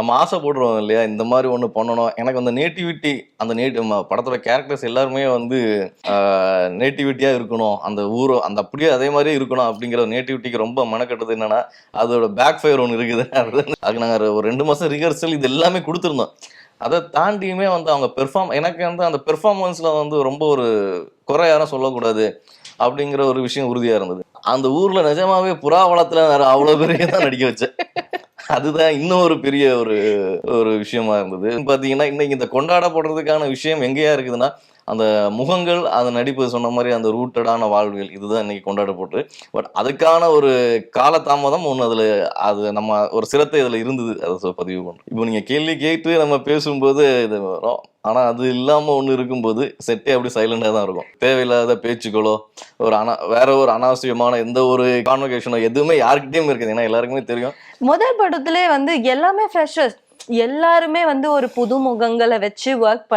நம்ம ஆசைப்படுறோம் இல்லையா? இந்த மாரி ஒண்ணு பண்ணணும். எனக்கு அந்த நேட்டிவிட்டி அந்த படத்தோட கேரக்டர்ஸ் எல்லாருமே வந்து ஆ நேட்டிவிட்டியா இருக்கணும். அந்த ஊரோ அந்த அப்படியே அதே மாரியே இருக்கணும் அப்படிங்கிற நேட்டிவிட்டிக்கு ரொம்ப மெனக்கெட்டது என்னன்னா, அதோட பேக் ஃபயர் ஒண்ணு இருக்குது. அதுக்கு நாங்க ஒரு 2 மாசம் ரிஹர்சல் இது எல்லாமே குடுத்துருந்தோம். அத தாண்டியுமே வந்து அவங்க எனக்கு வந்து அந்த பெர்ஃபார்மன்ஸ்ல வந்து ரொம்ப ஒரு குறை யாரும் சொல்லக்கூடாது. அப்படிங்கிற ஒரு விஷயம் உறுதியா இருந்தது. அந்த ஊர்ல நிஜமாவே புறா வளர்த்துல அவ்வளோ பேரையும் தான் நடிக்க வச்சேன். அதுதான் இன்னும் ஒரு பெரிய ஒரு ஒரு விஷயமா இருந்தது. பார்த்தீங்கன்னா, இன்னைக்கு இந்த கொண்டாடப்படுறதுக்கான விஷயம் எங்கேயா இருக்குதுன்னா, அந்த முகங்கள், அந்த நடிப்பு சொன்ன மாரி அந்த ரூட்டடான வாழ்வியல் இதுதான் இன்னைக்கு கொண்டாடப்படுது. பட் அதுக்கான ஒரு காலதாமதம் ஒண்ணு அது நம்ம ஒரு சிரத்தை இதுல இருந்தது. அத பதிவு பண்றேன். இப்போ நீங்க கேள்வி கேட்டு நம்ம பேசும்போது இது வரும். ஆனா அது இல்லாம ஒண்ணு இருக்கும்போது, செட்டே அப்படியே சைலண்டா தான் இருக்கும். தேவையில்லாத பேச்சுக்களோ, வேற ஒரு அனாவசியமான எந்த ஒரு கான்வர்சேஷனோ எதுவுமே யார்கிட்டயும் இருக்காது. ஏன்னா எல்லாருக்குமே தெரியும். முதல் படத்திலே வந்து எல்லாமே ஃப்ரெஷர்ஸ். எல்லாருமே வந்து ஒரு புது முகங்கள வச்சு வொர்க்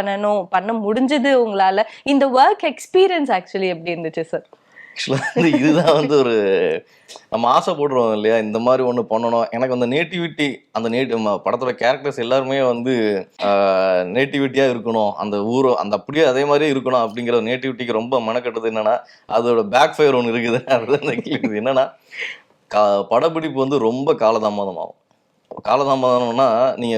பண்ண முடிஞ்சது உங்களால. இந்த வொர்க் எக்ஸ்பீரியன்ஸ் ஆக்சுவலி எப்படி இருந்துச்சு சார்? ஆக்சுவலா வந்து இதுதான் வந்து நம்ம ஆசைப்படுறோம் இல்லையா? இந்த மாரி ஒண்ணு பண்ணணும். எனக்கு அந்த நேட்டிவிட்டி படத்தோட கேரக்டர்ஸ் எல்லாருமே வந்து ஆ நேட்டிவிட்டியா இருக்கணும். அந்த ஊரோ அந்த அப்படியே அதே மாரியே இருக்கணும் அப்படிங்கிற நேட்டிவிட்டிக்கு ரொம்ப மெனக்கெட்டது என்னன்னா, அதோட பேக் ஃபயர் ஒண்ணு இருக்குது. அதுதான் இந்த கேள்வி. என்னன்னா, கா படப்பிடிப்பு வந்து ரொம்ப காலதாமதம் ஆகும். காலதாமதம்னா, நீங்க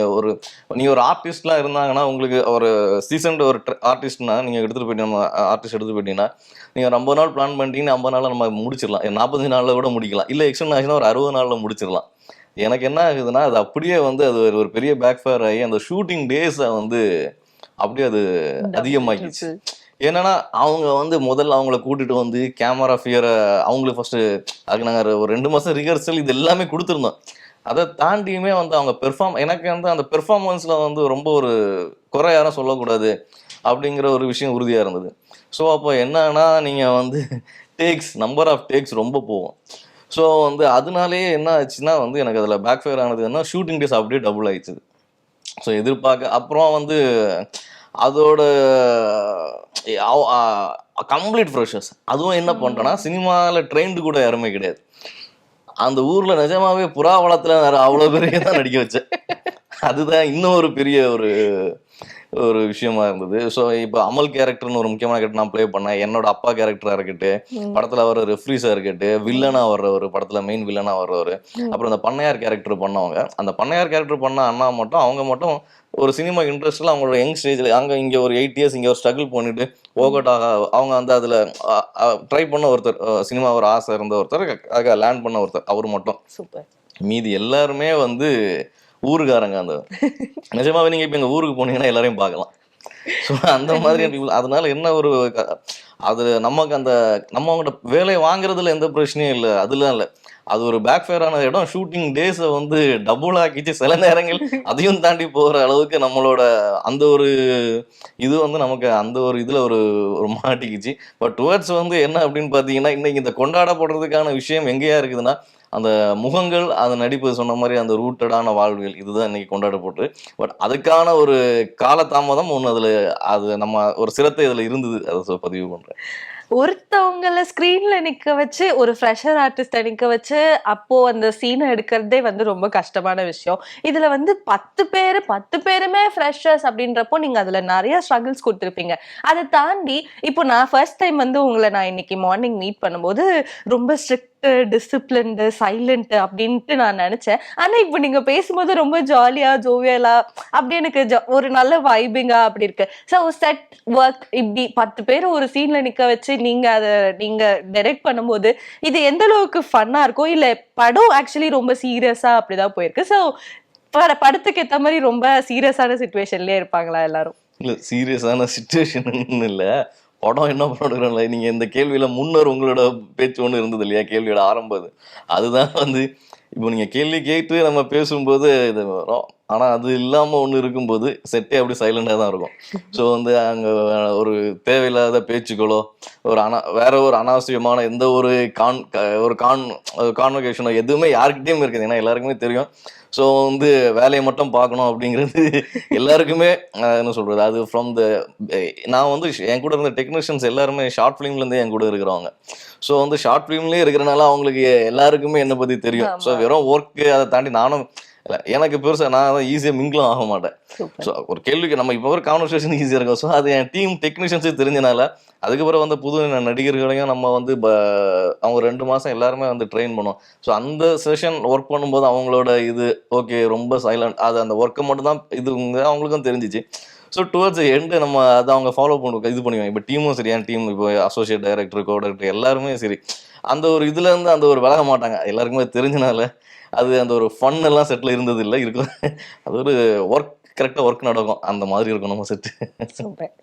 ஒரு ஆர்டிஸ்ட்லாம் இருந்தாங்கன்னா, உங்களுக்கு ஒரு சீசன்ட் ஒரு ஆர்டிஸ்ட்னா, நீங்க எடுத்துட்டு போயிட்டு நம்ம ஆர்டிஸ்ட் எடுத்துட்டு போயிட்டீங்கன்னா, நீங்க ஒரு 50 நாள் பிளான் பண்ணிட்டீங்கன்னா, 50 நாள்ல நம்ம முடிச்சிடலாம். 45 நாள்ல கூட முடிக்கலாம். இல்ல எக்ஸ்டெண்ட் ஆச்சுன்னா ஒரு 60 நாள்ல முடிச்சிடலாம். எனக்கு என்ன ஆகுதுன்னா, அது அப்படியே வந்து அது ஒரு பெரிய பேக் ஃபயர் ஆகி, அந்த ஷூட்டிங் டேஸ வந்து அப்படியே அது டபுள், அதிகமாக்கிச்சு. ட்ரிபிள். என்னன்னா, அவங்க வந்து முதல்ல அவங்கள கூட்டிட்டு வந்து கேமரா ஃபியர அவங்களுக்கு ஃபர்ஸ்ட்டு அதுக்கு நாங்க ஒரு 2 மாசம் ரிஹர்சல் இது எல்லாமே குடுத்துருந்தோம். அத தாண்டியுமே வந்து அவங்க எனக்கு வந்து அந்த பெர்ஃபார்மன்ஸ்ல வந்து ரொம்ப ஒரு குறை யாரும் சொல்லக்கூடாது. அப்படிங்கிற ஒரு விஷயம் உறுதியா இருந்தது. ஸோ, அப்போ என்னன்னா, நீங்க வந்து நம்பர் ஆஃப் டேக்ஸ் ரொம்ப போகும். ஸோ, வந்து அதனாலேயே என்ன ஆச்சுன்னா வந்து எனக்கு அதில பேக் ஃபயர் ஆனது என்ன ஷூட்டிங் டேஸ் அப்படியே டபுள் ஆயிடுச்சு. ஸோ, அப்புறம் வந்து அதோட அவ் அ கம்ப்ளீட் ஃப்ரெஷர்ஸ். அதுவும் என்ன பண்ட்டேன்னா, சினிமால ட்ரெயின்டு கூட யாருமே கிடையாது. அந்த ஊர்ல நிஜமாவே புறா வளர்த்துல அவ்வளோ பேரையும் தான் நடிக்க வச்சேன். அதுதான் இன்னும் ஒரு பெரிய ஒரு ஒரு விஷயமா இருந்தது. ஸோ, இப்ப அமல் கேரக்டர்ன்னு ஒரு முக்கியமான கேரக்டர் நான் ப்ளே பண்ணேன். என்னோட அப்பா கேரக்டரா இருக்கட்டும், ம். படத்துல வர ரெஃப்ரிஸா இருக்கட்டும், ம். வில்லனா வர்றவரு, படத்துல மெயின் வில்லனா வர்றவரு, ம். அப்புறம் அந்த பண்ணையார் கேரக்டர் பண்ணவங்க. அந்த பண்ணையார் கேரக்டர் பண்ண அண்ணா மட்டும் அவங்க மட்டும் ஒரு சினிமா இன்ட்ரெஸ்ட்ல அவங்களோட யங் ஸ்டேஜ்ல இங்க ஒரு 8 இயர்ஸ் இங்க ஒரு ஸ்ட்ரகிள் பண்ணிட்டு ம். ஒர்க் அவுட் அவங்க வந்து அதுல ட்ரை பண்ண ஒருத்தர். சினிமா ஒரு ஆசை இருந்த ஒருத்தர். அதுக்காக லேண்ட் பண்ண ஒருத்தர். அவரு மட்டும். சூப்பர். மீதி எல்லாருமே வந்து ஊருக்காரங்க. நிஜமாவே நீங்க இப்ப எங்க ஊருக்கு போனீங்கன்னா எல்லாரையும் பார்க்கலாம். ஸோ அந்த மாதிரியான பீப்பிள். அதனால என்ன ஒரு அது நமக்கு நம்ம அவங்கட்ட வேலைய வாங்குறதுல எந்த பிரச்சனையும் இல்ல. அதெல்லாம் இல்ல. அது ஒரு பேக் ஃபயர் ஆன இடம் ஷூட்டிங் டேஸ வந்து டபுள் ஆக்கிச்சு. சில நேரங்கள் அதையும் தாண்டி போற அளவுக்கு நம்மளோட அந்த ஒரு இது வந்து நமக்கு அந்த ஒரு இதுல ஒரு ஒரு மாட்டிக்கிச்சு. பட் டுவர்ட்ஸ் வந்து என்ன அப்படின்னு பார்த்தீங்கன்னா, இன்னைக்கு இந்த கொண்டாடப்படுறதுக்கான விஷயம் எங்கேயா இருக்குதுன்னா, அந்த முகங்கள், அந்த நடிப்பு சொன்ன மாரி அந்த ரூட்டடான வாழ்வியல் இதுதான் இன்னைக்கு கொண்டாடப்படுது. பட் அதுக்கான ஒரு காலதாமதம் ஒண்ணு அது நம்ம ஒரு சிரத்தை இதுல இருந்தது. அத பதிவு பண்றேன். ஒருத்தவங்கள ஸ்க்ரீன்ல நிக்க வச்சு, ஒரு ஃப்ரெஷர் ஆர்டிஸ்ட்ட நிக்க வச்சு, அப்போ அந்த சீன எடுக்கிறதே வந்து ரொம்ப கஷ்டமான விஷயம். இதுல வந்து 10 பேருமே ஃப்ரெஷர்ஸ் அப்படின்றப்போ, நீங்க அதுல நெறைய ஸ்ட்ரகிள்ஸ் குடுத்திருப்பீங்க. அத தாண்டி, இப்போ நான் ஃபர்ஸ்ட் டைம் வந்து உங்கள நான் இன்னைக்கு மார்னிங் மீட் பண்ணும்போது, ரொம்ப ஸ்ட்ரிக்ட், டிசிப்ளின்டு, சைலன்ட் அப்படின்ட்டு நான் நெனச்சேன். ஆனா இப்போ நீங்க பேசும்போது ரொம்ப ஜாலியா, ஜோவியலா அப்படி எனக்கு ஒரு நல்ல வைபிங்கா அப்படி இருக்கு. ஸோ செட் ஒர்க் இப்படி 10 பேர் ஒரு சீன்ல நிக்க வச்சு நீங்க டைரக்ட் பண்ணும்போது, இது எந்த அளவுக்கு ஃபன்னா இருக்கும்? இல்ல படம் ஆக்சுவலி ரொம்ப சீரியஸா அப்படிதான் போயிருக்கு. ஸோ படத்துக்கு ஏத்த மாரி ரொம்ப சீரியஸான சிச்சுவேஷன்லயே இருப்பாங்களா எல்லாரும்? இல்ல சீரியஸான சிச்சுவேஷன்னு இல்ல. படம் என்ன படம் எடுக்கிறோம்ல, நீங்க இந்த கேள்வியில முன்னர் உங்களோட பேச்சு ஒண்ணு இருந்தது இல்லையா? கேள்வியோட ஆரம்பம் அது. அதுதான் வந்து இப்போ நீங்க கேள்வி கேட்டு நம்ம பேசும்போது இது வரும். ஆனா அது இல்லாம ஒண்ணு இருக்கும்போது, செட்டே அப்படியே சைலண்டா தான் இருக்கும். ஸோ வந்து அங்க ஒரு தேவையில்லாத பேச்சுக்களோ, வேற ஒரு அனாவசியமான எந்த ஒரு கான் க ஒரு கான் கான்வர்சேஷனோ எதுவுமே யார்கிட்டயும் இருக்காது. ஏன்னா எல்லாருக்குமே தெரியும். ஸோ வந்து வேலைய மட்டும் பார்க்கணும் அப்படிங்கிறது எல்லாருக்குமே என்ன சொல்றது? அது நான் வந்து என் கூட இருந்த டெக்னீஷியன்ஸ் எல்லாருமே ஷார்ட் ஃபிலிம்லேருந்தே என் கூட இருக்கிறவங்க. ஸோ வந்து ஷார்ட் ஃபிலிம்லயே இருக்கிறனால அவங்களுக்கு எல்லாருக்குமே என்ன பத்தி தெரியும். ஸோ ஆமா. வெறும் ஒர்க்கு அத தாண்டி நானும் இல்ல எனக்கு பெருசா நான் ஈஸியா மிங்கிளும் ஆக மாட்டேன். சூப்பர். ஸோ ஒரு கேள்விக்கு நம்ம இப்போ ஒரு கான்வர்சேஷன் ஈஸியா இருக்கும். ஸோ அது என் டீம் டெக்னீஷியன்ஸே தெரிஞ்சனால, அதுக்கப்புறம் வந்து புது நடிகர்களையும் நம்ம வந்து அவங்க 2 மாசம் எல்லாருமே வந்து ட்ரெயின் பண்ணோம். ஸோ அந்த செஷன் ஒர்க் பண்ணும்போது அவங்களோட இது ஓகே ரொம்ப சைலண்ட் அது அந்த ஒர்க்கை மட்டும் தான் இதுங்க அவங்களுக்கும் தெரிஞ்சிச்சு. ஸோ டுவர்ட்ஸ் எண்டு நம்ம அதை அவங்க ஃபாலோ பண்ணுவோம் இது பண்ணுவோம். இப்போ டீமும் சரி என் டீம் இப்போ அசோசியேட் டைரக்டர் கோ டைரக்டர் எல்லாருமே சரி அந்த ஒரு இதுல இருந்து அந்த ஒரு விலக மாட்டாங்க. எல்லாருக்குமே தெரிஞ்சனால அது அந்த ஒரு ஃபன் எல்லாம் செட்டில் இருந்தது இல்லை இருக்கும். அது ஒரு ஒர்க் கரெக்டாக ஒர்க் நடக்கும் அந்த மாதிரி இருக்கும் நம்ம செட்டு. சூப்பர்.